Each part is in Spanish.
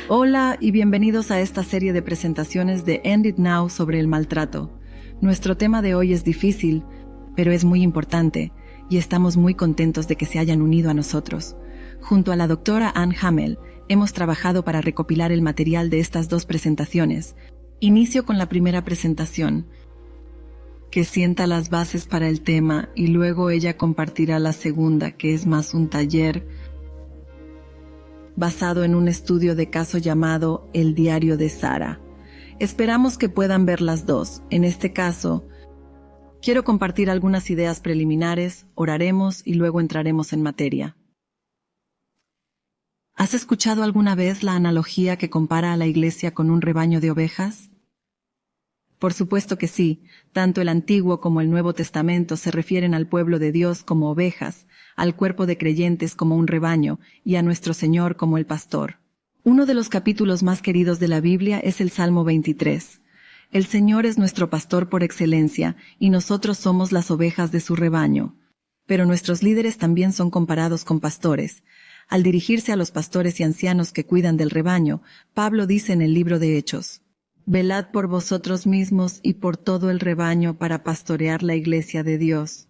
Hola y bienvenidos a esta serie de presentaciones de End It Now sobre el maltrato. Nuestro tema de hoy es difícil, pero es muy importante, y estamos muy contentos de que se hayan unido a nosotros. Junto a la doctora Anne Hamel, hemos trabajado para recopilar el material de estas dos presentaciones. Inicio con la primera presentación, que sienta las bases para el tema, y luego ella compartirá la segunda, que es más un taller basado en un estudio de caso llamado El diario de Sara. Esperamos que puedan ver las dos. En este caso, quiero compartir algunas ideas preliminares, oraremos y luego entraremos en materia. ¿Has escuchado alguna vez la analogía que compara a la iglesia con un rebaño de ovejas? Por supuesto que sí, tanto el Antiguo como el Nuevo Testamento se refieren al pueblo de Dios como ovejas, al cuerpo de creyentes como un rebaño y a nuestro Señor como el pastor. Uno de los capítulos más queridos de la Biblia es el Salmo 23. El Señor es nuestro pastor por excelencia y nosotros somos las ovejas de su rebaño. Pero nuestros líderes también son comparados con pastores. Al dirigirse a los pastores y ancianos que cuidan del rebaño, Pablo dice en el libro de Hechos: «Velad por vosotros mismos y por todo el rebaño para pastorear la iglesia de Dios».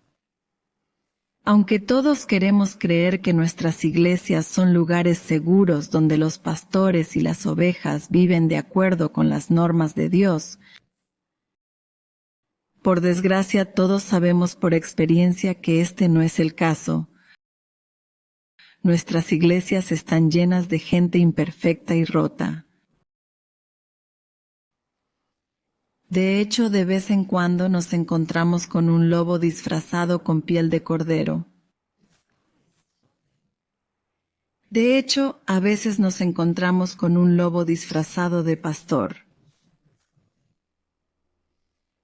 Aunque todos queremos creer que nuestras iglesias son lugares seguros donde los pastores y las ovejas viven de acuerdo con las normas de Dios, por desgracia todos sabemos por experiencia que este no es el caso. Nuestras iglesias están llenas de gente imperfecta y rota. De hecho, de vez en cuando nos encontramos con un lobo disfrazado con piel de cordero. De hecho, a veces nos encontramos con un lobo disfrazado de pastor.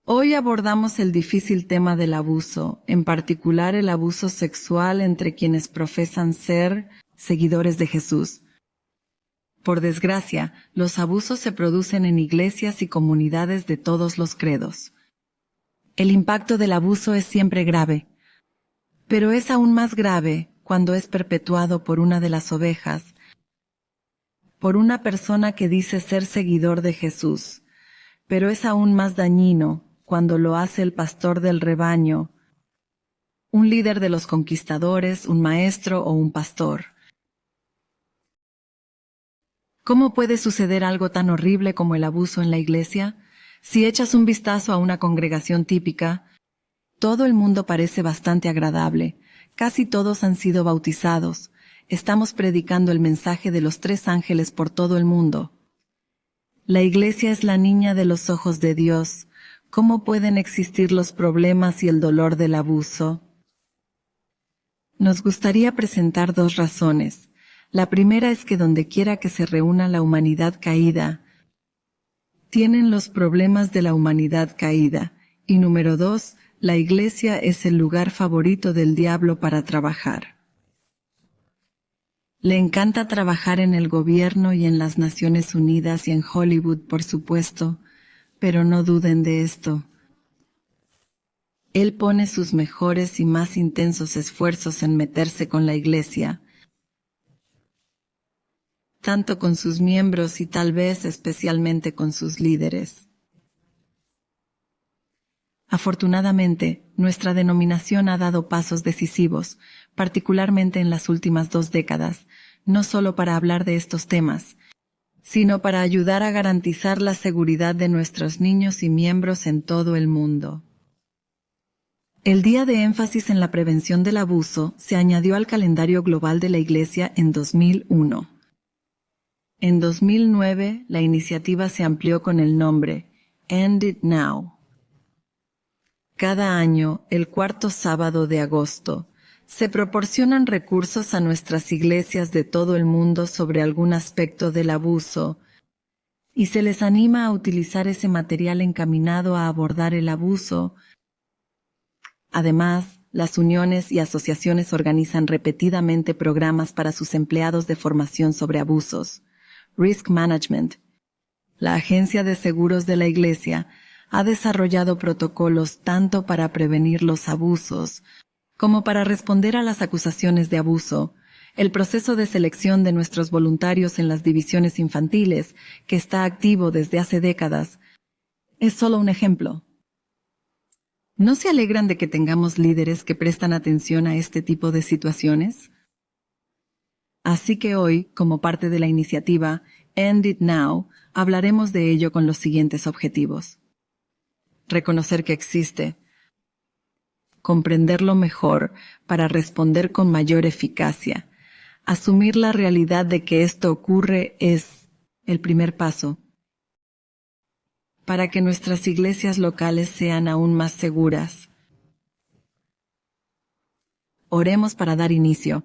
Hoy abordamos el difícil tema del abuso, en particular el abuso sexual entre quienes profesan ser seguidores de Jesús. Por desgracia, los abusos se producen en iglesias y comunidades de todos los credos. El impacto del abuso es siempre grave, pero es aún más grave cuando es perpetuado por una de las ovejas, por una persona que dice ser seguidor de Jesús, pero es aún más dañino cuando lo hace el pastor del rebaño, un líder de los conquistadores, un maestro o un pastor. ¿Cómo puede suceder algo tan horrible como el abuso en la iglesia? Si echas un vistazo a una congregación típica, todo el mundo parece bastante agradable. Casi todos han sido bautizados. Estamos predicando el mensaje de los 3 ángeles por todo el mundo. La iglesia es la niña de los ojos de Dios. ¿Cómo pueden existir los problemas y el dolor del abuso? Nos gustaría presentar 2 razones. La primera es que donde quiera que se reúna la humanidad caída, tienen los problemas de la humanidad caída. Y número 2, la iglesia es el lugar favorito del diablo para trabajar. Le encanta trabajar en el gobierno y en las Naciones Unidas y en Hollywood, por supuesto, pero no duden de esto. Él pone sus mejores y más intensos esfuerzos en meterse con la iglesia, tanto con sus miembros y tal vez especialmente con sus líderes. Afortunadamente, nuestra denominación ha dado pasos decisivos, particularmente en las últimas 2 décadas, no solo para hablar de estos temas, sino para ayudar a garantizar la seguridad de nuestros niños y miembros en todo el mundo. El Día de Énfasis en la Prevención del Abuso se añadió al calendario global de la Iglesia en 2001. En 2009, la iniciativa se amplió con el nombre End It Now. Cada año, el 4º sábado de agosto, se proporcionan recursos a nuestras iglesias de todo el mundo sobre algún aspecto del abuso y se les anima a utilizar ese material encaminado a abordar el abuso. Además, las uniones y asociaciones organizan repetidamente programas para sus empleados de formación sobre abusos. Risk Management, la agencia de seguros de la Iglesia, ha desarrollado protocolos tanto para prevenir los abusos como para responder a las acusaciones de abuso. El proceso de selección de nuestros voluntarios en las divisiones infantiles, que está activo desde hace décadas, es solo un ejemplo. ¿No se alegran de que tengamos líderes que prestan atención a este tipo de situaciones? Así que hoy, como parte de la iniciativa End It Now, hablaremos de ello con los siguientes objetivos. Reconocer que existe, comprenderlo mejor para responder con mayor eficacia. Asumir la realidad de que esto ocurre es el primer paso para que nuestras iglesias locales sean aún más seguras. Oremos para dar inicio.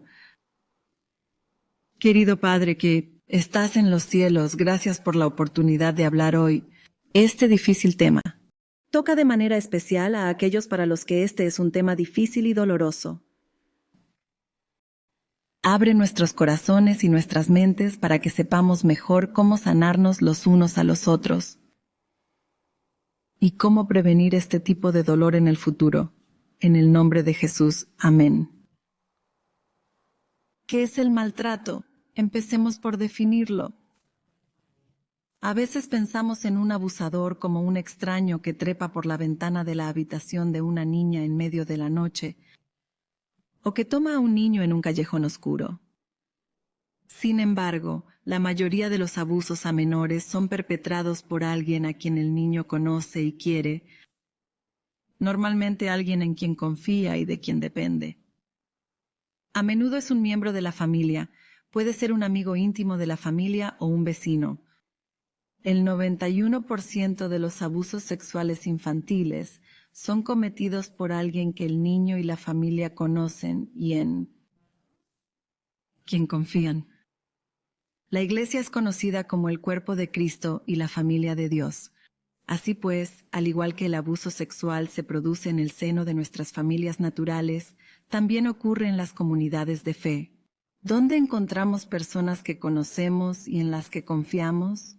Querido Padre que estás en los cielos, gracias por la oportunidad de hablar hoy este difícil tema. Toca de manera especial a aquellos para los que este es un tema difícil y doloroso. Abre nuestros corazones y nuestras mentes para que sepamos mejor cómo sanarnos los unos a los otros y cómo prevenir este tipo de dolor en el futuro. En el nombre de Jesús. Amén. ¿Qué es el maltrato? Empecemos por definirlo. A veces pensamos en un abusador como un extraño que trepa por la ventana de la habitación de una niña en medio de la noche, o que toma a un niño en un callejón oscuro. Sin embargo, la mayoría de los abusos a menores son perpetrados por alguien a quien el niño conoce y quiere, normalmente alguien en quien confía y de quien depende. A menudo es un miembro de la familia, puede ser un amigo íntimo de la familia o un vecino. El 91% de los abusos sexuales infantiles son cometidos por alguien que el niño y la familia conocen y en quien confían. La Iglesia es conocida como el cuerpo de Cristo y la familia de Dios. Así pues, al igual que el abuso sexual se produce en el seno de nuestras familias naturales, también ocurre en las comunidades de fe. ¿Dónde encontramos personas que conocemos y en las que confiamos?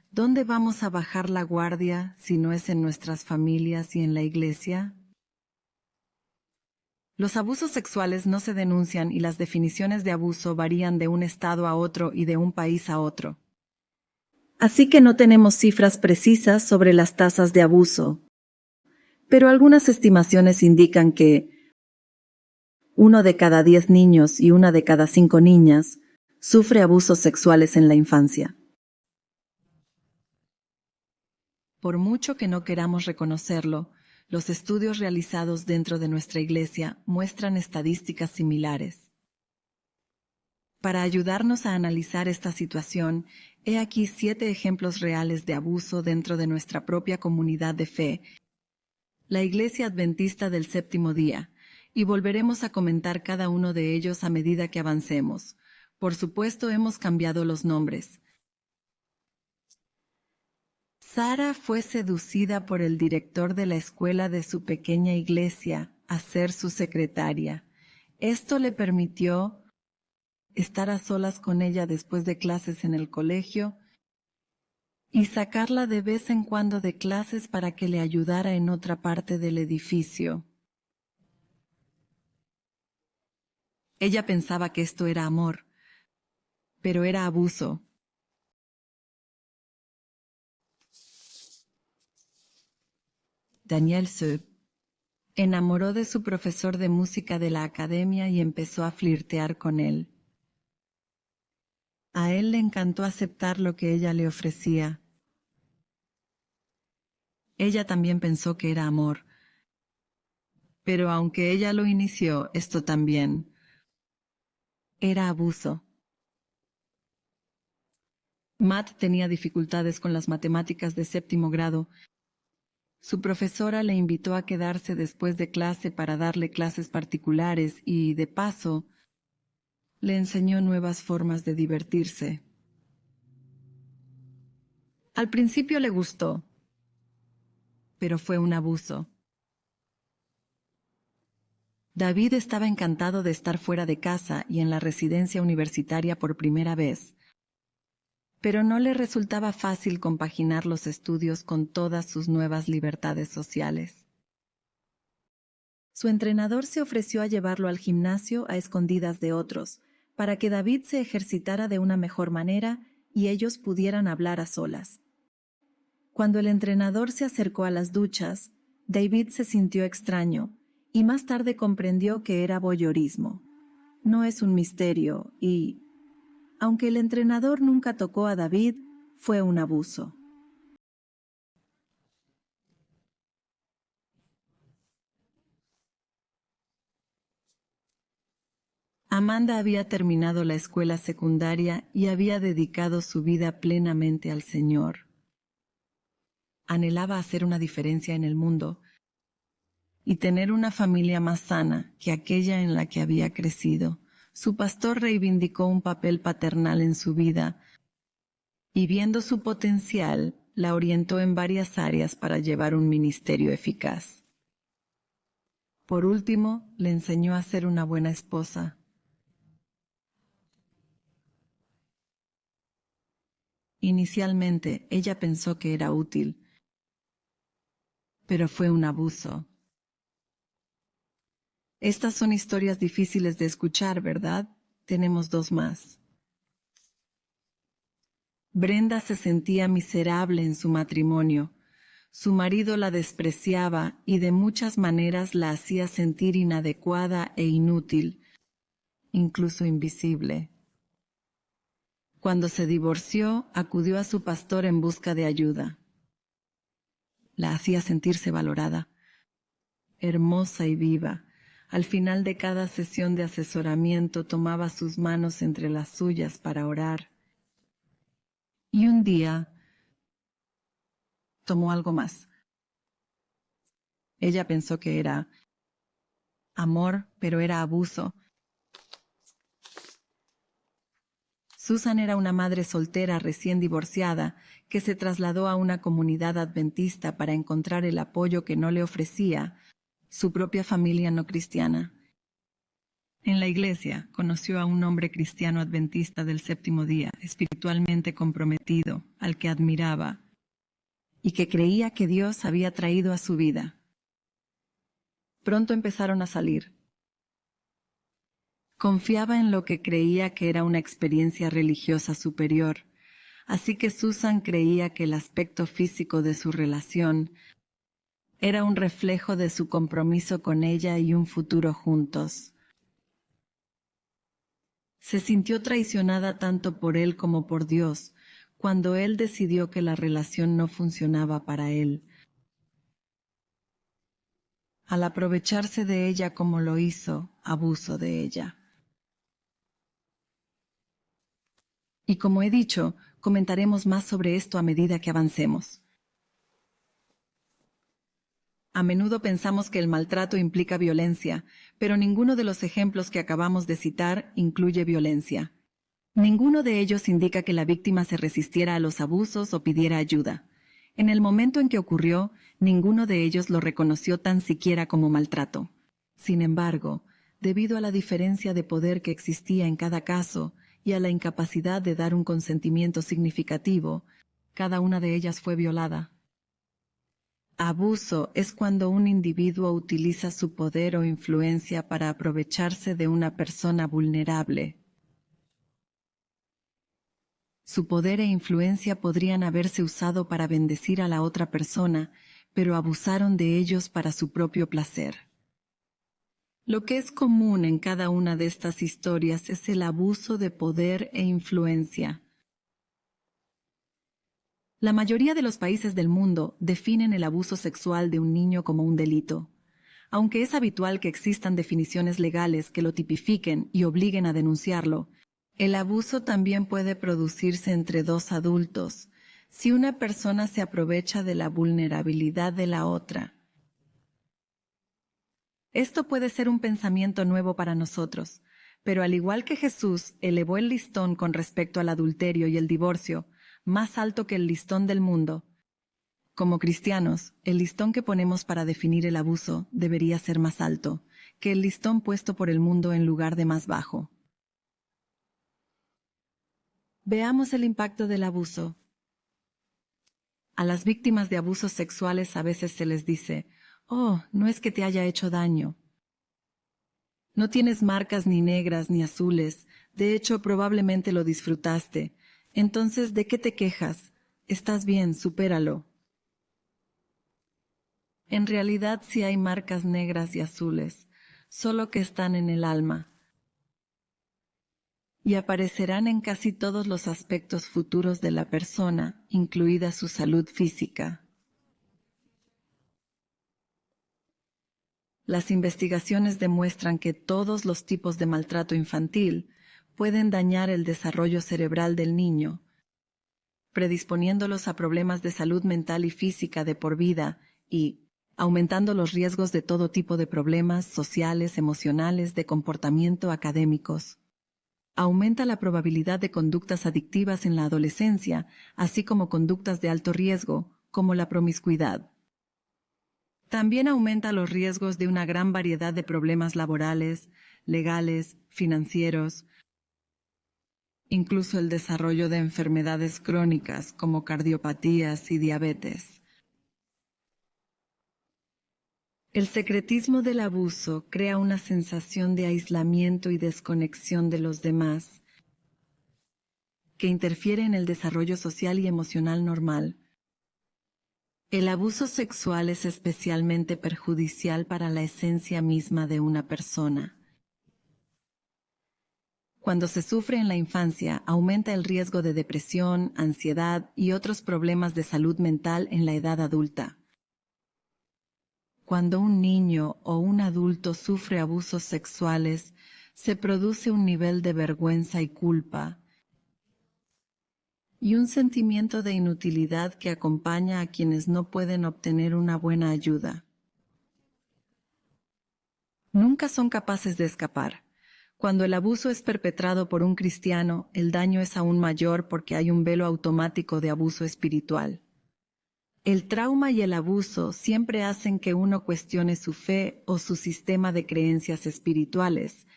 ¿Dónde vamos a bajar la guardia si no es en nuestras familias y en la Iglesia? Los abusos sexuales no se denuncian y las definiciones de abuso varían de un estado a otro y de un país a otro. Así que no tenemos cifras precisas sobre las tasas de abuso, pero algunas estimaciones indican que 1 de cada 10 niños y 1 de cada 5 niñas sufre abusos sexuales en la infancia. Por mucho que no queramos reconocerlo, los estudios realizados dentro de nuestra Iglesia muestran estadísticas similares. Para ayudarnos a analizar esta situación, he aquí 7 ejemplos reales de abuso dentro de nuestra propia comunidad de fe, la Iglesia Adventista del Séptimo Día, y volveremos a comentar cada uno de ellos a medida que avancemos. Por supuesto, hemos cambiado los nombres. Sara fue seducida por el director de la escuela de su pequeña iglesia a ser su secretaria. Esto le permitió estar a solas con ella después de clases en el colegio y sacarla de vez en cuando de clases para que le ayudara en otra parte del edificio. Ella pensaba que esto era amor, pero era abuso. Daniel se enamoró de su profesor de música de la academia y empezó a flirtear con él. A él le encantó aceptar lo que ella le ofrecía. Ella también pensó que era amor, pero aunque ella lo inició, esto también era abuso. Matt tenía dificultades con las matemáticas de 7º grado. Su profesora le invitó a quedarse después de clase para darle clases particulares y, de paso, le enseñó nuevas formas de divertirse. Al principio le gustó, pero fue un abuso. David estaba encantado de estar fuera de casa y en la residencia universitaria por primera vez, pero no le resultaba fácil compaginar los estudios con todas sus nuevas libertades sociales. Su entrenador se ofreció a llevarlo al gimnasio a escondidas de otros, para que David se ejercitara de una mejor manera y ellos pudieran hablar a solas. Cuando el entrenador se acercó a las duchas, David se sintió extraño y más tarde comprendió que era voyeurismo. No es un misterio y, aunque el entrenador nunca tocó a David, fue un abuso. Amanda había terminado la escuela secundaria y había dedicado su vida plenamente al Señor. Anhelaba hacer una diferencia en el mundo y tener una familia más sana que aquella en la que había crecido. Su pastor reivindicó un papel paternal en su vida y, viendo su potencial, la orientó en varias áreas para llevar un ministerio eficaz. Por último, le enseñó a ser una buena esposa. Inicialmente, ella pensó que era útil, pero fue un abuso. Estas son historias difíciles de escuchar, ¿verdad? Tenemos dos más. Brenda se sentía miserable en su matrimonio. Su marido la despreciaba y de muchas maneras la hacía sentir inadecuada e inútil, incluso invisible. Cuando se divorció, acudió a su pastor en busca de ayuda. La hacía sentirse valorada, hermosa y viva. Al final de cada sesión de asesoramiento tomaba sus manos entre las suyas para orar. Y un día tomó algo más. Ella pensó que era amor, pero era abuso. Susan era una madre soltera recién divorciada que se trasladó a una comunidad adventista para encontrar el apoyo que no le ofrecía su propia familia no cristiana. En la iglesia conoció a un hombre cristiano adventista del séptimo día, espiritualmente comprometido, al que admiraba y que creía que Dios había traído a su vida. Pronto empezaron a salir. Confiaba en lo que creía que era una experiencia religiosa superior, así que Susan creía que el aspecto físico de su relación era un reflejo de su compromiso con ella y un futuro juntos. Se sintió traicionada tanto por él como por Dios cuando él decidió que la relación no funcionaba para él. Al aprovecharse de ella como lo hizo, abusó de ella. Y como he dicho, comentaremos más sobre esto a medida que avancemos. A menudo pensamos que el maltrato implica violencia, pero ninguno de los ejemplos que acabamos de citar incluye violencia. Ninguno de ellos indica que la víctima se resistiera a los abusos o pidiera ayuda. En el momento en que ocurrió, ninguno de ellos lo reconoció tan siquiera como maltrato. Sin embargo, debido a la diferencia de poder que existía en cada caso y a la incapacidad de dar un consentimiento significativo, cada una de ellas fue violada. Abuso es cuando un individuo utiliza su poder o influencia para aprovecharse de una persona vulnerable. Su poder e influencia podrían haberse usado para bendecir a la otra persona, pero abusaron de ellos para su propio placer. Lo que es común en cada una de estas historias es el abuso de poder e influencia. La mayoría de los países del mundo definen el abuso sexual de un niño como un delito. Aunque es habitual que existan definiciones legales que lo tipifiquen y obliguen a denunciarlo, el abuso también puede producirse entre dos adultos, si una persona se aprovecha de la vulnerabilidad de la otra. Esto puede ser un pensamiento nuevo para nosotros, pero al igual que Jesús elevó el listón con respecto al adulterio y el divorcio, más alto que el listón del mundo, como cristianos, el listón que ponemos para definir el abuso debería ser más alto que el listón puesto por el mundo en lugar de más bajo. Veamos el impacto del abuso. A las víctimas de abusos sexuales a veces se les dice: «Oh, no es que te haya hecho daño. No tienes marcas ni negras ni azules, De hecho, probablemente lo disfrutaste. Entonces, ¿de qué te quejas? Estás bien, supéralo. En realidad sí hay marcas negras y azules, solo que están en el alma, y aparecerán en casi todos los aspectos futuros de la persona, incluida su salud física. Las investigaciones demuestran que todos los tipos de maltrato infantil pueden dañar el desarrollo cerebral del niño, predisponiéndolos a problemas de salud mental y física de por vida y aumentando los riesgos de todo tipo de problemas sociales, emocionales, de comportamiento, académicos. Aumenta la probabilidad de conductas adictivas en la adolescencia, así como conductas de alto riesgo, como la promiscuidad. También aumenta los riesgos de una gran variedad de problemas laborales, legales, financieros, incluso el desarrollo de enfermedades crónicas como cardiopatías y diabetes. El secretismo del abuso crea una sensación de aislamiento y desconexión de los demás, que interfiere en el desarrollo social y emocional normal. El abuso sexual es especialmente perjudicial para la esencia misma de una persona. Cuando se sufre en la infancia, aumenta el riesgo de depresión, ansiedad y otros problemas de salud mental en la edad adulta. Cuando un niño o un adulto sufre abusos sexuales, se produce un nivel de vergüenza y culpa, y un sentimiento de inutilidad que acompaña a quienes no pueden obtener una buena ayuda. Nunca son capaces de escapar. Cuando el abuso es perpetrado por un cristiano, el daño es aún mayor porque hay un velo automático de abuso espiritual. El trauma y el abuso siempre hacen que uno cuestione su fe o su sistema de creencias espirituales,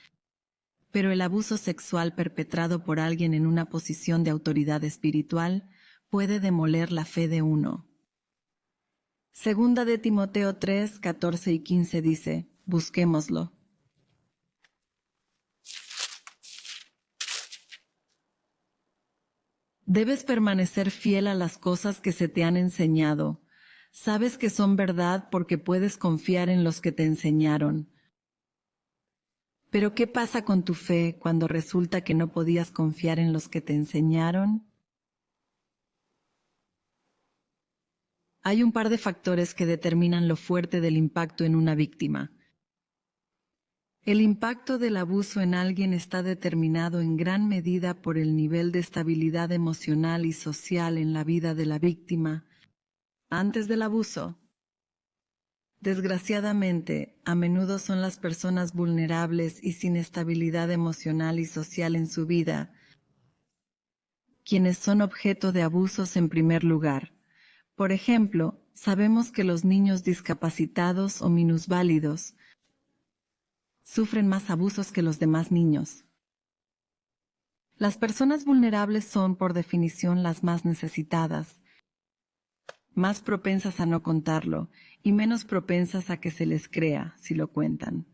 pero el abuso sexual perpetrado por alguien en una posición de autoridad espiritual puede demoler la fe de uno. Segunda de Timoteo 3, 14 y 15 dice, busquémoslo. Debes permanecer fiel a las cosas que se te han enseñado. Sabes que son verdad porque puedes confiar en los que te enseñaron. Pero ¿qué pasa con tu fe cuando resulta que no podías confiar en los que te enseñaron? Hay un par de factores que determinan lo fuerte del impacto en una víctima. El impacto del abuso en alguien está determinado en gran medida por el nivel de estabilidad emocional y social en la vida de la víctima antes del abuso. Desgraciadamente, a menudo son las personas vulnerables y sin estabilidad emocional y social en su vida quienes son objeto de abusos en primer lugar. Por ejemplo, sabemos que los niños discapacitados o minusválidos sufren más abusos que los demás niños. Las personas vulnerables son, por definición, las más necesitadas, más propensas a no contarlo y menos propensas a que se les crea si lo cuentan.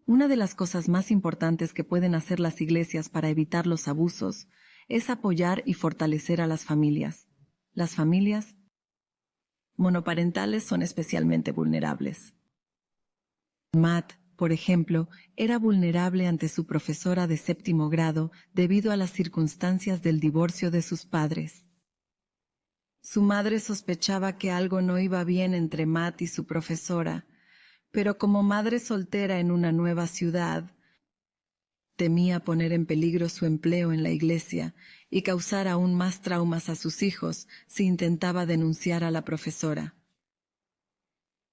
Una de las cosas más importantes que pueden hacer las iglesias para evitar los abusos es apoyar y fortalecer a las familias. Las familias monoparentales son especialmente vulnerables. Matt, por ejemplo, era vulnerable ante su profesora de 7º grado debido a las circunstancias del divorcio de sus padres. Su madre sospechaba que algo no iba bien entre Matt y su profesora, pero como madre soltera en una nueva ciudad, temía poner en peligro su empleo en la iglesia y causar aún más traumas a sus hijos si intentaba denunciar a la profesora.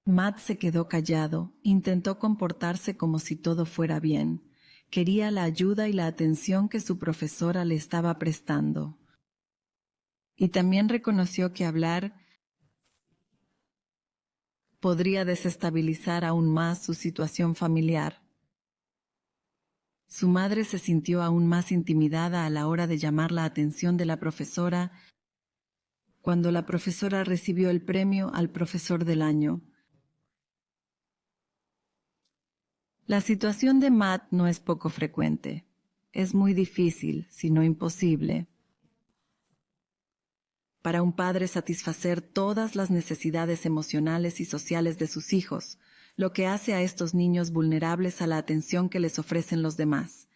Matt se quedó callado, intentó comportarse como si todo fuera bien. Quería la ayuda y la atención que su profesora le estaba prestando. Y también reconoció que hablar podría desestabilizar aún más su situación familiar. Su madre se sintió aún más intimidada a la hora de llamar la atención de la profesora cuando la profesora recibió el premio al profesor del año. La situación de Matt no es poco frecuente. Es muy difícil, si no imposible, para un padre satisfacer todas las necesidades emocionales y sociales de sus hijos, lo que hace a estos niños vulnerables a la atención que les ofrecen los demás.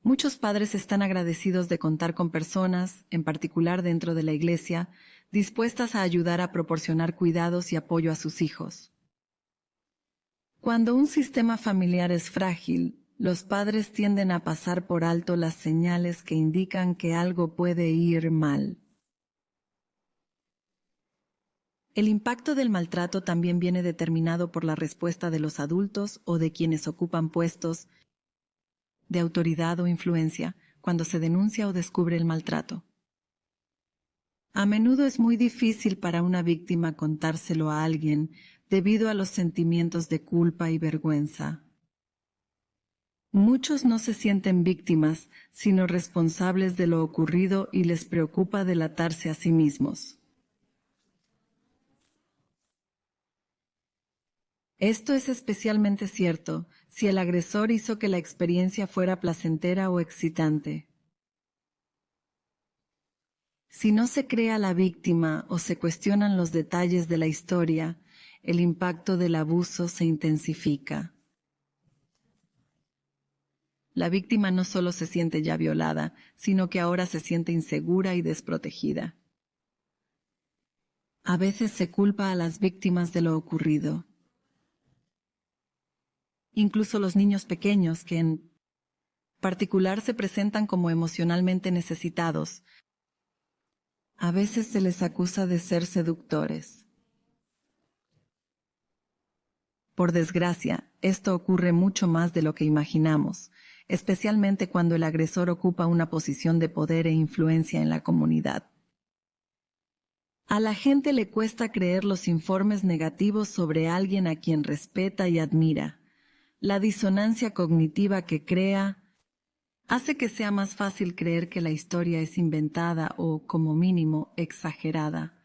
Muchos padres están agradecidos de contar con personas, en particular dentro de la iglesia, dispuestas a ayudar a proporcionar cuidados y apoyo a sus hijos. Cuando un sistema familiar es frágil, los padres tienden a pasar por alto las señales que indican que algo puede ir mal. El impacto del maltrato también viene determinado por la respuesta de los adultos o de quienes ocupan puestos de autoridad o influencia cuando se denuncia o descubre el maltrato. A menudo es muy difícil para una víctima contárselo a alguien debido a los sentimientos de culpa y vergüenza. Muchos no se sienten víctimas, sino responsables de lo ocurrido y les preocupa delatarse a sí mismos. Esto es especialmente cierto si el agresor hizo que la experiencia fuera placentera o excitante. Si no se cree a la víctima o se cuestionan los detalles de la historia, el impacto del abuso se intensifica. La víctima no solo se siente ya violada, sino que ahora se siente insegura y desprotegida. A veces se culpa a las víctimas de lo ocurrido. Incluso los niños pequeños, que en particular se presentan como emocionalmente necesitados, a veces se les acusa de ser seductores. Por desgracia, esto ocurre mucho más de lo que imaginamos, especialmente cuando el agresor ocupa una posición de poder e influencia en la comunidad. A la gente le cuesta creer los informes negativos sobre alguien a quien respeta y admira. La disonancia cognitiva que crea hace que sea más fácil creer que la historia es inventada o, como mínimo, exagerada.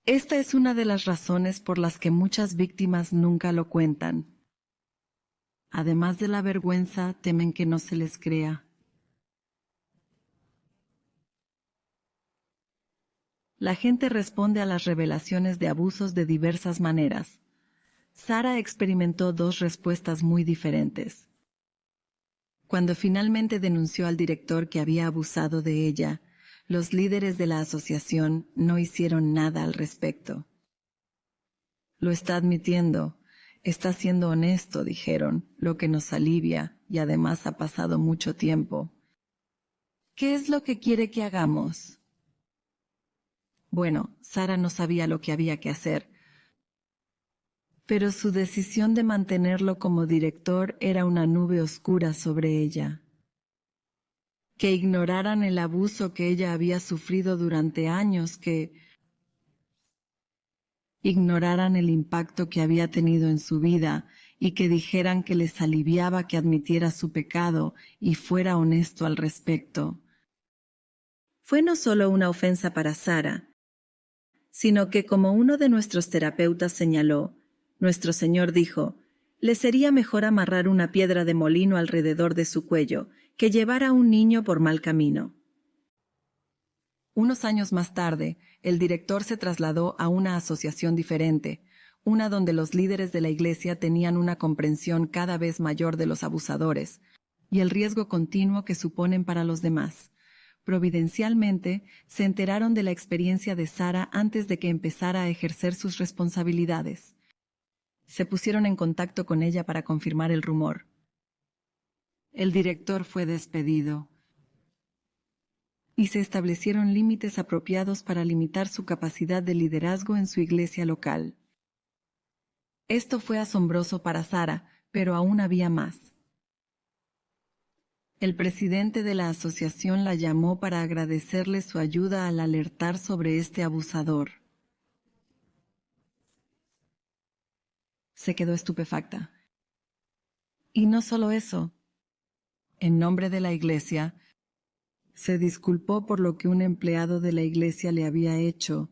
Esta es una de las razones por las que muchas víctimas nunca lo cuentan. Además de la vergüenza, temen que no se les crea. La gente responde a las revelaciones de abusos de diversas maneras. Sara experimentó dos respuestas muy diferentes. Cuando finalmente denunció al director que había abusado de ella, los líderes de la asociación no hicieron nada al respecto. Lo está admitiendo, está siendo honesto, dijeron, lo que nos alivia, y además ha pasado mucho tiempo. ¿Qué es lo que quiere que hagamos? Bueno, Sara no sabía lo que había que hacer, pero su decisión de mantenerlo como director era una nube oscura sobre ella. Que ignoraran el abuso que ella había sufrido durante años, que ignoraran el impacto que había tenido en su vida y que dijeran que les aliviaba que admitiera su pecado y fuera honesto al respecto. Fue no solo una ofensa para Sara, sino que, como uno de nuestros terapeutas señaló, nuestro Señor dijo, le sería mejor amarrar una piedra de molino alrededor de su cuello que llevar a un niño por mal camino. Unos años más tarde, el director se trasladó a una asociación diferente, una donde los líderes de la iglesia tenían una comprensión cada vez mayor de los abusadores y el riesgo continuo que suponen para los demás. Providencialmente, se enteraron de la experiencia de Sara antes de que empezara a ejercer sus responsabilidades. Se pusieron en contacto con ella para confirmar el rumor. El director fue despedido y se establecieron límites apropiados para limitar su capacidad de liderazgo en su iglesia local. Esto fue asombroso para Sara, pero aún había más. El presidente de la asociación la llamó para agradecerle su ayuda al alertar sobre este abusador. Se quedó estupefacta. Y no solo eso. En nombre de la iglesia, se disculpó por lo que un empleado de la iglesia le había hecho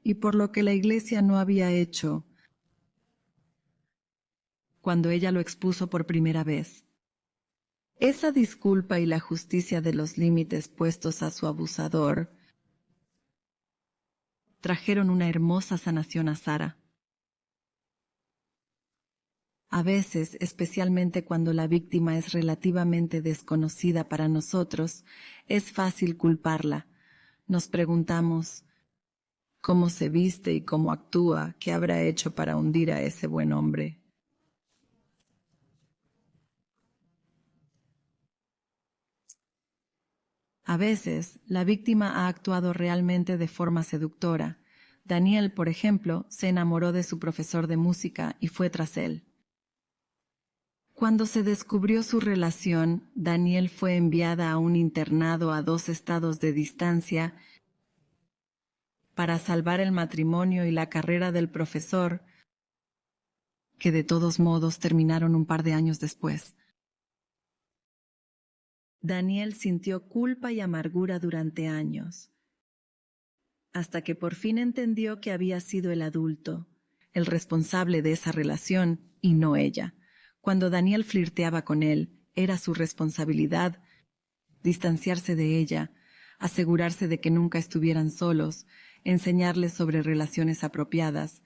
y por lo que la iglesia no había hecho, cuando ella lo expuso por primera vez. Esa disculpa y la justicia de los límites puestos a su abusador trajeron una hermosa sanación a Sara. A veces, especialmente cuando la víctima es relativamente desconocida para nosotros, es fácil culparla. Nos preguntamos cómo se viste y cómo actúa, qué habrá hecho para hundir a ese buen hombre. A veces, la víctima ha actuado realmente de forma seductora. Daniel, por ejemplo, se enamoró de su profesor de música y fue tras él. Cuando se descubrió su relación, Daniel fue enviada a un internado a 2 estados de distancia para salvar el matrimonio y la carrera del profesor, que de todos modos terminaron un par de años después. Daniel sintió culpa y amargura durante años, hasta que por fin entendió que había sido el adulto, el responsable de esa relación, y no ella. Cuando Daniel flirteaba con él, era su responsabilidad distanciarse de ella, asegurarse de que nunca estuvieran solos, enseñarles sobre relaciones apropiadas,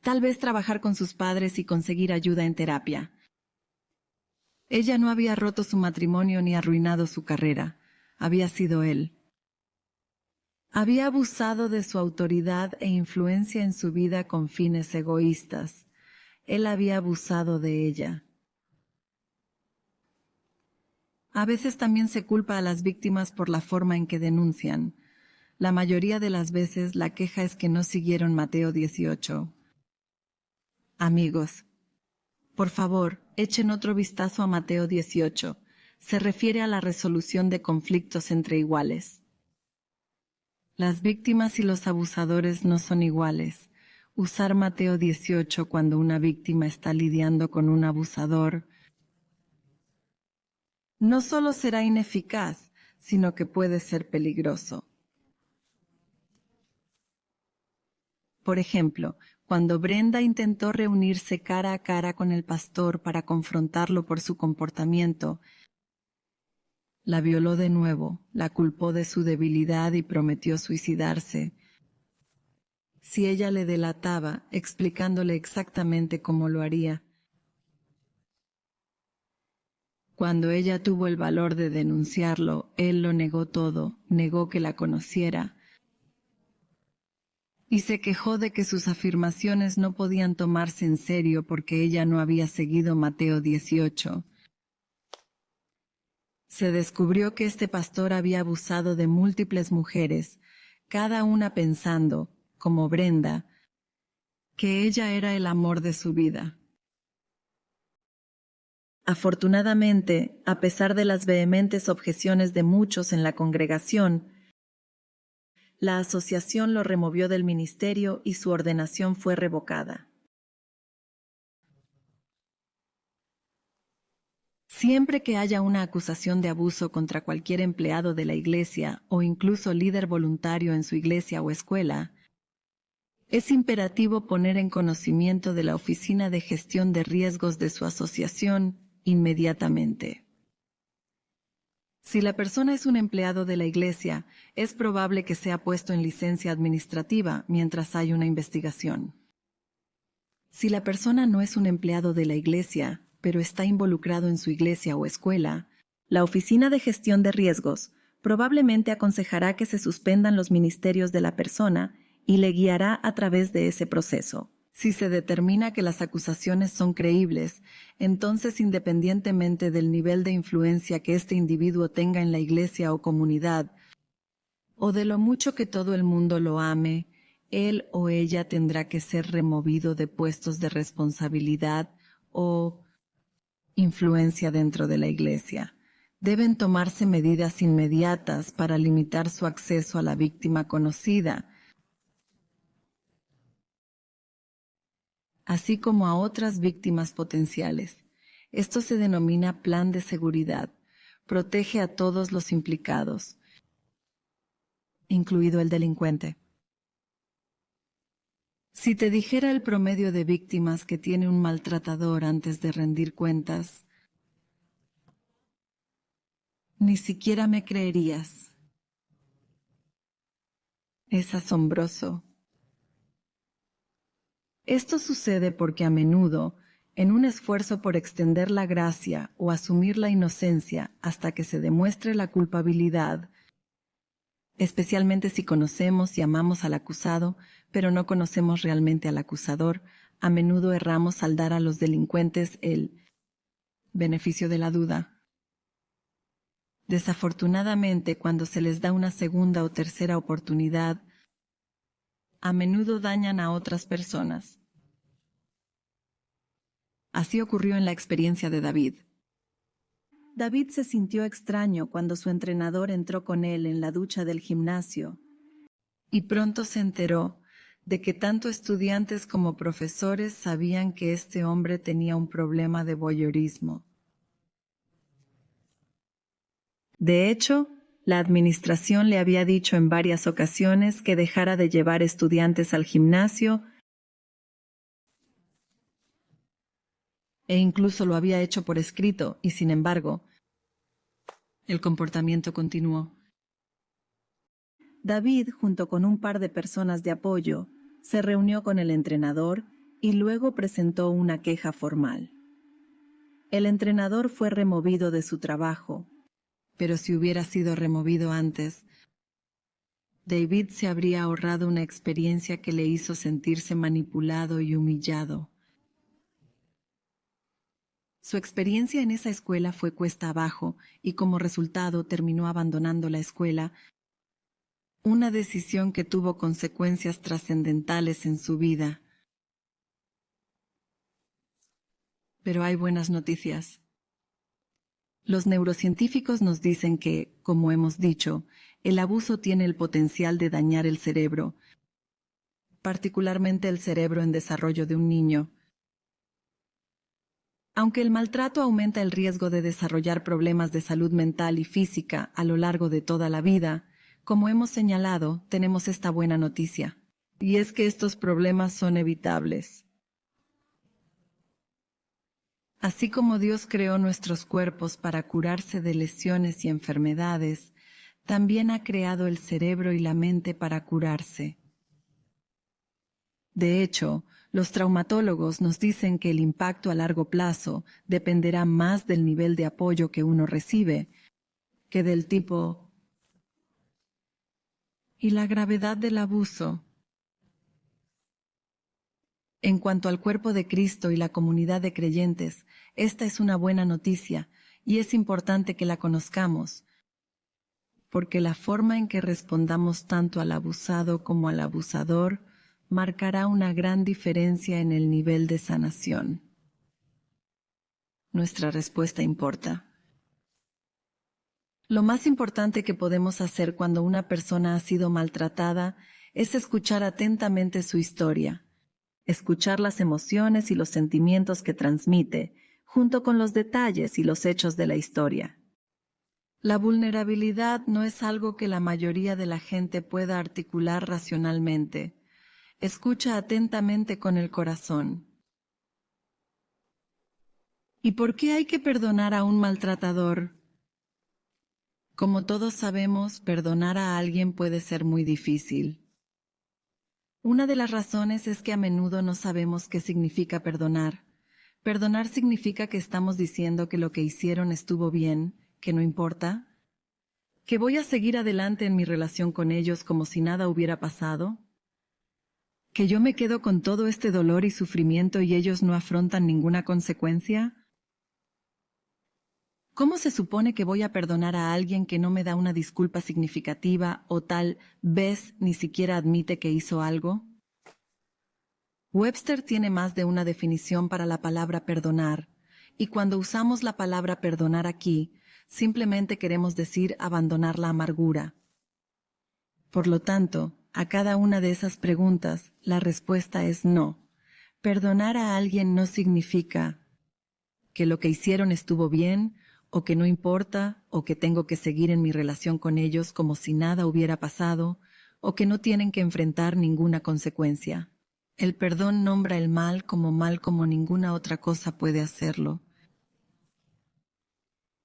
tal vez trabajar con sus padres y conseguir ayuda en terapia. Ella no había roto su matrimonio ni arruinado su carrera, había sido él. Había abusado de su autoridad e influencia en su vida con fines egoístas. Él había abusado de ella. A veces también se culpa a las víctimas por la forma en que denuncian. La mayoría de las veces la queja es que no siguieron Mateo 18. Amigos, por favor, echen otro vistazo a Mateo 18. Se refiere a la resolución de conflictos entre iguales. Las víctimas y los abusadores no son iguales. Usar Mateo 18 cuando una víctima está lidiando con un abusador no solo será ineficaz, sino que puede ser peligroso. Por ejemplo, cuando Brenda intentó reunirse cara a cara con el pastor para confrontarlo por su comportamiento, la violó de nuevo, la culpó de su debilidad y prometió suicidarse. Si ella le delataba, explicándole exactamente cómo lo haría. Cuando ella tuvo el valor de denunciarlo, él lo negó todo, negó que la conociera, y se quejó de que sus afirmaciones no podían tomarse en serio porque ella no había seguido Mateo 18. Se descubrió que este pastor había abusado de múltiples mujeres, cada una pensando, como Brenda, que ella era el amor de su vida. Afortunadamente, a pesar de las vehementes objeciones de muchos en la congregación, la asociación lo removió del ministerio y su ordenación fue revocada. Siempre que haya una acusación de abuso contra cualquier empleado de la iglesia o incluso líder voluntario en su iglesia o escuela, es imperativo poner en conocimiento de la Oficina de Gestión de Riesgos de su asociación inmediatamente. Si la persona es un empleado de la iglesia, es probable que sea puesto en licencia administrativa mientras hay una investigación. Si la persona no es un empleado de la iglesia, pero está involucrado en su iglesia o escuela, la Oficina de Gestión de Riesgos probablemente aconsejará que se suspendan los ministerios de la persona y le guiará a través de ese proceso. Si se determina que las acusaciones son creíbles, entonces independientemente del nivel de influencia que este individuo tenga en la iglesia o comunidad, o de lo mucho que todo el mundo lo ame, él o ella tendrá que ser removido de puestos de responsabilidad o influencia dentro de la iglesia. Deben tomarse medidas inmediatas para limitar su acceso a la víctima conocida, así como a otras víctimas potenciales. Esto se denomina plan de seguridad. Protege a todos los implicados, incluido el delincuente. Si te dijera el promedio de víctimas que tiene un maltratador antes de rendir cuentas, ni siquiera me creerías. Es asombroso. Esto sucede porque a menudo, en un esfuerzo por extender la gracia o asumir la inocencia hasta que se demuestre la culpabilidad, especialmente si conocemos y amamos al acusado, pero no conocemos realmente al acusador, a menudo erramos al dar a los delincuentes el beneficio de la duda. Desafortunadamente, cuando se les da una segunda o tercera oportunidad, a menudo dañan a otras personas. Así ocurrió en la experiencia de David. David se sintió extraño cuando su entrenador entró con él en la ducha del gimnasio y pronto se enteró de que tanto estudiantes como profesores sabían que este hombre tenía un problema de voyeurismo. De hecho, la administración le había dicho en varias ocasiones que dejara de llevar estudiantes al gimnasio e incluso lo había hecho por escrito y, sin embargo, el comportamiento continuó. David, junto con un par de personas de apoyo, se reunió con el entrenador y luego presentó una queja formal. El entrenador fue removido de su trabajo, pero si hubiera sido removido antes, David se habría ahorrado una experiencia que le hizo sentirse manipulado y humillado. Su experiencia en esa escuela fue cuesta abajo y como resultado terminó abandonando la escuela, una decisión que tuvo consecuencias trascendentales en su vida. Pero hay buenas noticias. Los neurocientíficos nos dicen que, como hemos dicho, el abuso tiene el potencial de dañar el cerebro, particularmente el cerebro en desarrollo de un niño. Aunque el maltrato aumenta el riesgo de desarrollar problemas de salud mental y física a lo largo de toda la vida, como hemos señalado, tenemos esta buena noticia, y es que estos problemas son evitables. Así como Dios creó nuestros cuerpos para curarse de lesiones y enfermedades, también ha creado el cerebro y la mente para curarse. De hecho, los traumatólogos nos dicen que el impacto a largo plazo dependerá más del nivel de apoyo que uno recibe que del tipo y la gravedad del abuso. En cuanto al cuerpo de Cristo y la comunidad de creyentes, esta es una buena noticia y es importante que la conozcamos, porque la forma en que respondamos tanto al abusado como al abusador marcará una gran diferencia en el nivel de sanación. Nuestra respuesta importa. Lo más importante que podemos hacer cuando una persona ha sido maltratada es escuchar atentamente su historia, escuchar las emociones y los sentimientos que transmite, junto con los detalles y los hechos de la historia. La vulnerabilidad no es algo que la mayoría de la gente pueda articular racionalmente. Escucha atentamente con el corazón. ¿Y por qué hay que perdonar a un maltratador? Como todos sabemos, perdonar a alguien puede ser muy difícil. Una de las razones es que a menudo no sabemos qué significa perdonar. Perdonar significa que estamos diciendo que lo que hicieron estuvo bien, que no importa, que voy a seguir adelante en mi relación con ellos como si nada hubiera pasado, que yo me quedo con todo este dolor y sufrimiento y ellos no afrontan ninguna consecuencia. ¿Cómo se supone que voy a perdonar a alguien que no me da una disculpa significativa o tal vez ni siquiera admite que hizo algo? Webster tiene más de una definición para la palabra perdonar, y cuando usamos la palabra perdonar aquí, simplemente queremos decir abandonar la amargura. Por lo tanto, a cada una de esas preguntas, la respuesta es no. Perdonar a alguien no significa que lo que hicieron estuvo bien, o que no importa, o que tengo que seguir en mi relación con ellos como si nada hubiera pasado, o que no tienen que enfrentar ninguna consecuencia. El perdón nombra el mal como ninguna otra cosa puede hacerlo.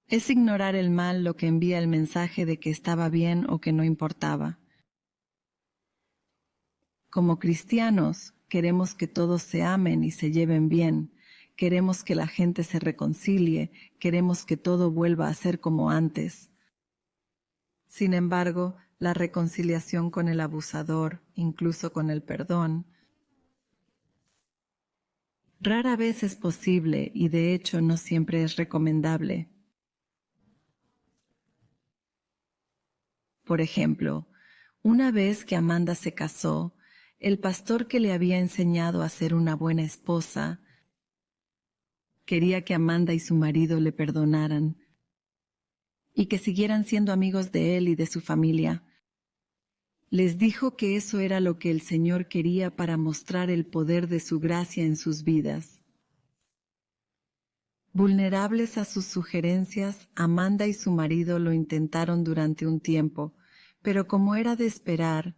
Es ignorar el mal lo que envía el mensaje de que estaba bien o que no importaba. Como cristianos, queremos que todos se amen y se lleven bien, queremos que la gente se reconcilie, queremos que todo vuelva a ser como antes. Sin embargo, la reconciliación con el abusador, incluso con el perdón, rara vez es posible y de hecho no siempre es recomendable. Por ejemplo, una vez que Amanda se casó, el pastor que le había enseñado a ser una buena esposa quería que Amanda y su marido le perdonaran y que siguieran siendo amigos de él y de su familia. Les dijo que eso era lo que el Señor quería para mostrar el poder de su gracia en sus vidas. Vulnerables a sus sugerencias, Amanda y su marido lo intentaron durante un tiempo, pero como era de esperar,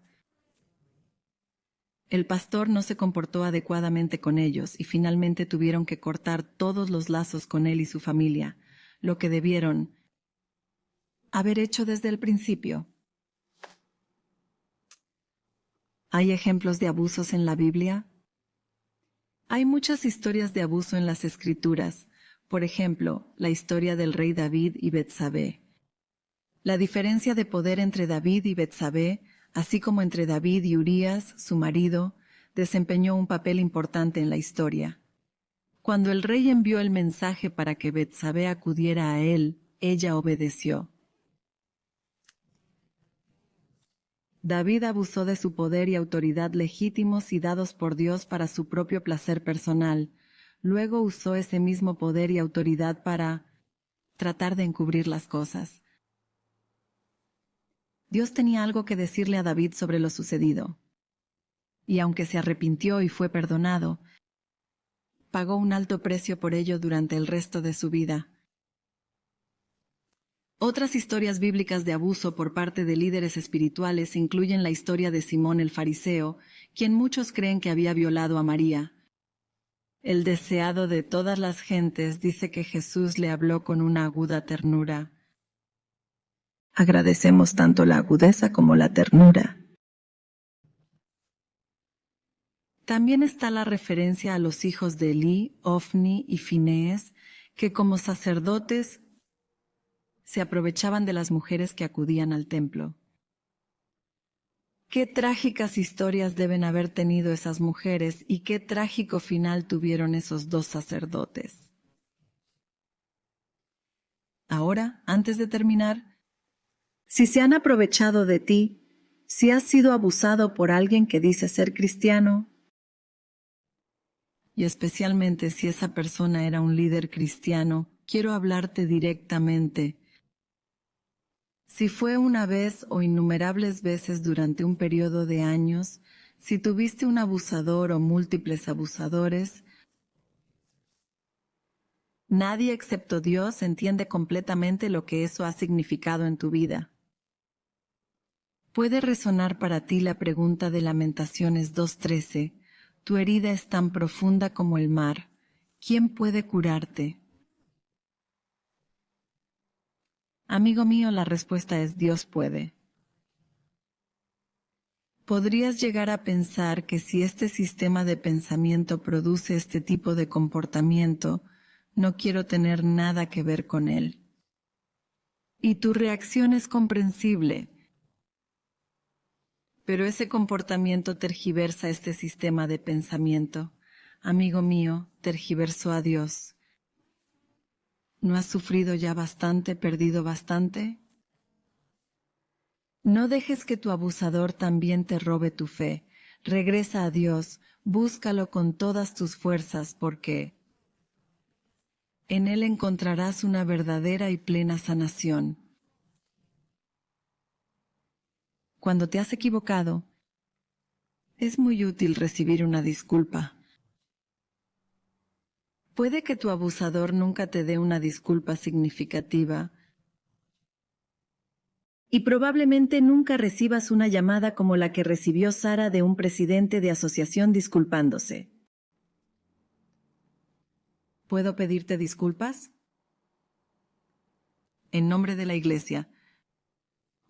el pastor no se comportó adecuadamente con ellos y finalmente tuvieron que cortar todos los lazos con él y su familia, lo que debieron haber hecho desde el principio. ¿Hay ejemplos de abusos en la Biblia? Hay muchas historias de abuso en las Escrituras. Por ejemplo, la historia del rey David y Betsabé. La diferencia de poder entre David y Betsabé, así como entre David y Urías, su marido, desempeñó un papel importante en la historia. Cuando el rey envió el mensaje para que Betsabé acudiera a él, ella obedeció. David abusó de su poder y autoridad legítimos y dados por Dios para su propio placer personal. Luego usó ese mismo poder y autoridad para tratar de encubrir las cosas. Dios tenía algo que decirle a David sobre lo sucedido. Y aunque se arrepintió y fue perdonado, pagó un alto precio por ello durante el resto de su vida. Otras historias bíblicas de abuso por parte de líderes espirituales incluyen la historia de Simón el fariseo, quien muchos creen que había violado a María. El deseado de todas las gentes dice que Jesús le habló con una aguda ternura. Agradecemos tanto la agudeza como la ternura. También está la referencia a los hijos de Elí, Ofni y Finees, que como sacerdotes se aprovechaban de las mujeres que acudían al templo. Qué trágicas historias deben haber tenido esas mujeres y qué trágico final tuvieron esos dos sacerdotes. Ahora, antes de terminar, si se han aprovechado de ti, si has sido abusado por alguien que dice ser cristiano, y especialmente si esa persona era un líder cristiano, quiero hablarte directamente. Si fue una vez o innumerables veces durante un periodo de años, si tuviste un abusador o múltiples abusadores, nadie excepto Dios entiende completamente lo que eso ha significado en tu vida. Puede resonar para ti la pregunta de Lamentaciones 2:13, tu herida es tan profunda como el mar, ¿quién puede curarte? Amigo mío, la respuesta es Dios puede. Podrías llegar a pensar que si este sistema de pensamiento produce este tipo de comportamiento, no quiero tener nada que ver con él. Y tu reacción es comprensible, pero ese comportamiento tergiversa este sistema de pensamiento. Amigo mío, tergiversó a Dios. ¿No has sufrido ya bastante, perdido bastante? No dejes que tu abusador también te robe tu fe. Regresa a Dios, búscalo con todas tus fuerzas, porque en Él encontrarás una verdadera y plena sanación. Cuando te has equivocado, es muy útil recibir una disculpa. Puede que tu abusador nunca te dé una disculpa significativa, Y probablemente nunca recibas una llamada como la que recibió Sara de un presidente de asociación disculpándose. ¿Puedo pedirte disculpas? En nombre de la iglesia.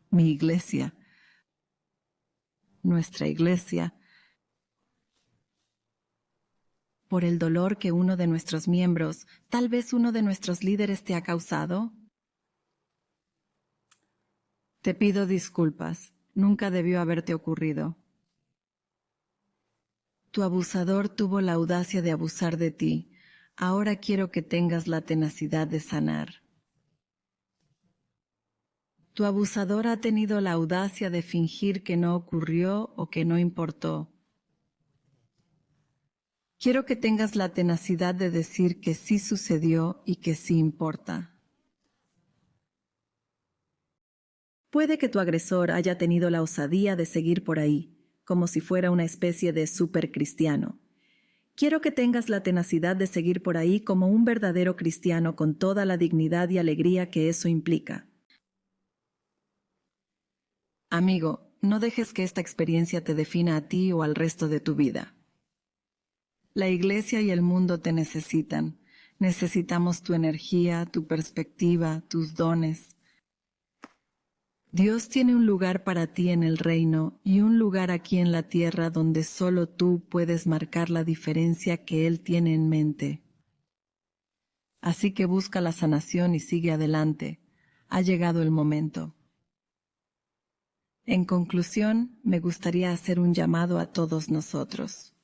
Mi iglesia. Nuestra iglesia. Por el dolor que uno de nuestros miembros, tal vez uno de nuestros líderes, te ha causado. Te pido disculpas. Nunca debió haberte ocurrido. Tu abusador tuvo la audacia de abusar de ti. Ahora quiero que tengas la tenacidad de sanar. Tu abusador ha tenido la audacia de fingir que no ocurrió o que no importó. Quiero que tengas la tenacidad de decir que sí sucedió y que sí importa. Puede que tu agresor haya tenido la osadía de seguir por ahí, como si fuera una especie de supercristiano. Quiero que tengas la tenacidad de seguir por ahí como un verdadero cristiano con toda la dignidad y alegría que eso implica. Amigo, no dejes que esta experiencia te defina a ti o al resto de tu vida. La iglesia y el mundo te necesitan. Necesitamos tu energía, tu perspectiva, tus dones. Dios tiene un lugar para ti en el reino y un lugar aquí en la tierra donde solo tú puedes marcar la diferencia que Él tiene en mente. Así que busca la sanación y sigue adelante. Ha llegado el momento. En conclusión, me gustaría hacer un llamado a todos nosotros.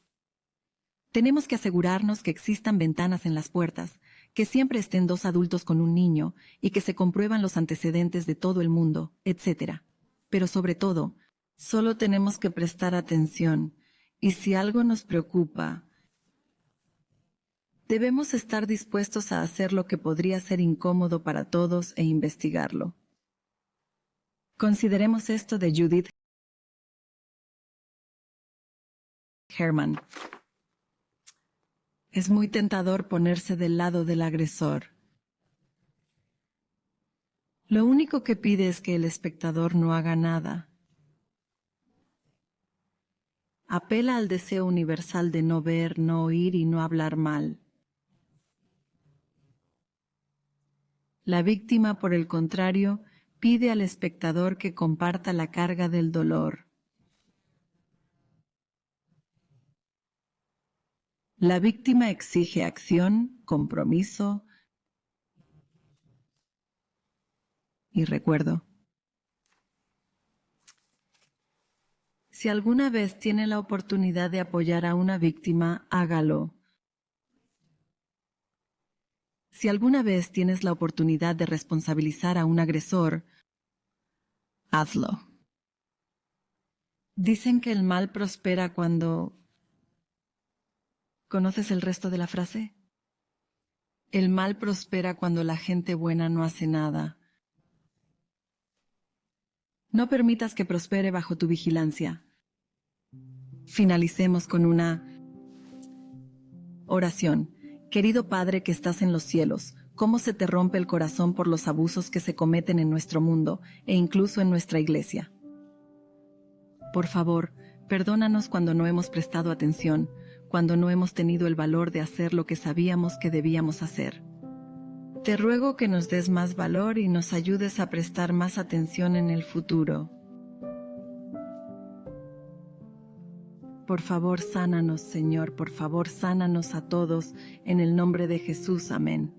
Tenemos que asegurarnos que existan ventanas en las puertas, que siempre estén 2 adultos con un niño y que se comprueban los antecedentes de todo el mundo, etc. Pero sobre todo, solo tenemos que prestar atención y si algo nos preocupa, debemos estar dispuestos a hacer lo que podría ser incómodo para todos e investigarlo. Consideremos esto de Judith Herman. Es muy tentador ponerse del lado del agresor. Lo único que pide es que el espectador no haga nada. Apela al deseo universal de no ver, no oír y no hablar mal. La víctima, por el contrario, pide al espectador que comparta la carga del dolor. La víctima exige acción, compromiso y recuerdo. Si alguna vez tiene la oportunidad de apoyar a una víctima, hágalo. Si alguna vez tienes la oportunidad de responsabilizar a un agresor, hazlo. Dicen que el mal prospera cuando... ¿Conoces el resto de la frase? El mal prospera cuando la gente buena no hace nada. No permitas que prospere bajo tu vigilancia. Finalicemos con una oración. Querido Padre que estás en los cielos, ¿cómo se te rompe el corazón por los abusos que se cometen en nuestro mundo e incluso en nuestra iglesia? Por favor, perdónanos cuando no hemos prestado atención, cuando no hemos tenido el valor de hacer lo que sabíamos que debíamos hacer. Te ruego que nos des más valor y nos ayudes a prestar más atención en el futuro. Por favor, sánanos, Señor, por favor, sánanos a todos, en el nombre de Jesús. Amén.